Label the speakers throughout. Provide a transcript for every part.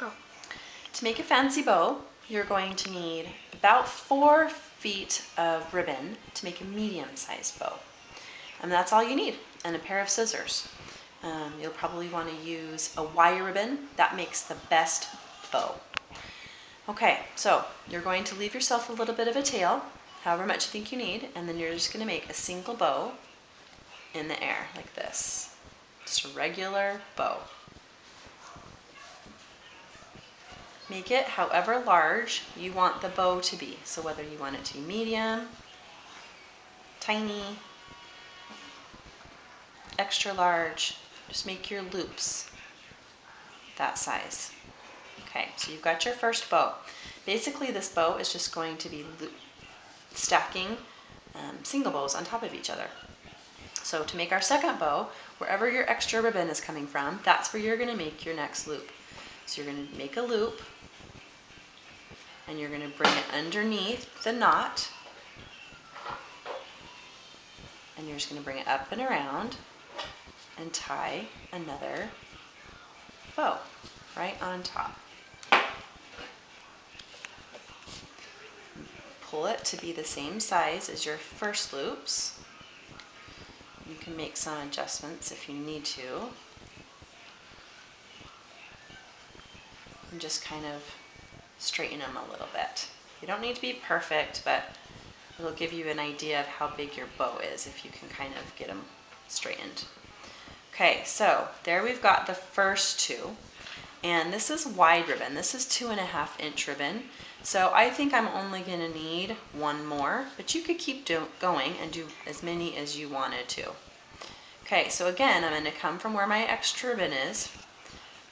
Speaker 1: Go.
Speaker 2: To make a fancy bow, you're going to need about 4 feet of ribbon to make a medium-sized bow. And that's all you need, and a pair of scissors. You'll probably want to use a wire ribbon. That makes the best bow. Okay, so you're going to leave yourself a little bit of a tail, however much you think you need, and then you're just going to make a single bow in the air like this. Just a regular bow. Make it however large you want the bow to be. So whether you want it to be medium, tiny, extra large, just make your loops that size. Okay, so you've got your first bow. Basically this bow is just going to be stacking single bows on top of each other. So to make our second bow, wherever your extra ribbon is coming from, that's where you're going to make your next loop. So you're going to make a loop, and you're going to bring it underneath the knot, and you're just going to bring it up and around and tie another bow right on top. Pull it to be the same size as your first loops. You can make some adjustments if you need to. And just kind of straighten them a little bit. You don't need to be perfect, but it'll give you an idea of how big your bow is if you can kind of get them straightened. Okay, so there we've got the first two. And this is wide ribbon. This is 2.5 inch ribbon. So I think I'm only going to need one more, but you could keep going and do as many as you wanted to. Okay, so again, I'm going to come from where my extra ribbon is.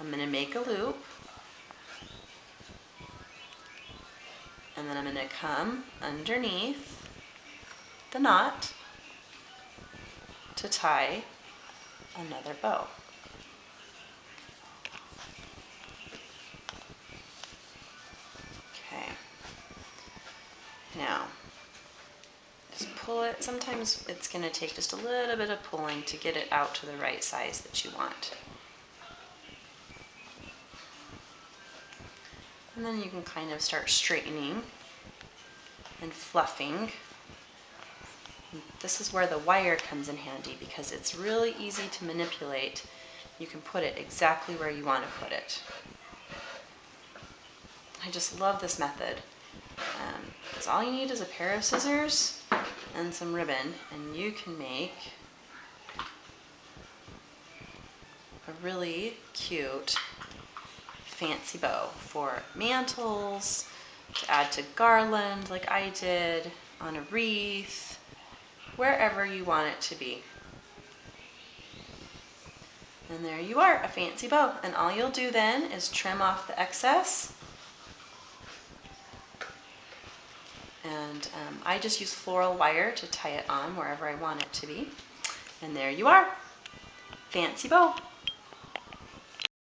Speaker 2: I'm going to make a loop. And then I'm going to come underneath the knot to tie another bow. Okay. Now, just pull it. Sometimes it's going to take just a little bit of pulling to get it out to the right size that you want. And then you can kind of start straightening and fluffing. This is where the wire comes in handy because it's really easy to manipulate. You can put it exactly where you want to put it. I just love this method. Because all you need is a pair of scissors and some ribbon, and you can make a really cute fancy bow for mantles, to add to garland like I did, on a wreath, wherever you want it to be. And there you are, a fancy bow. And all you'll do then is trim off the excess. And I just use floral wire to tie it on wherever I want it to be. And there you are, fancy bow.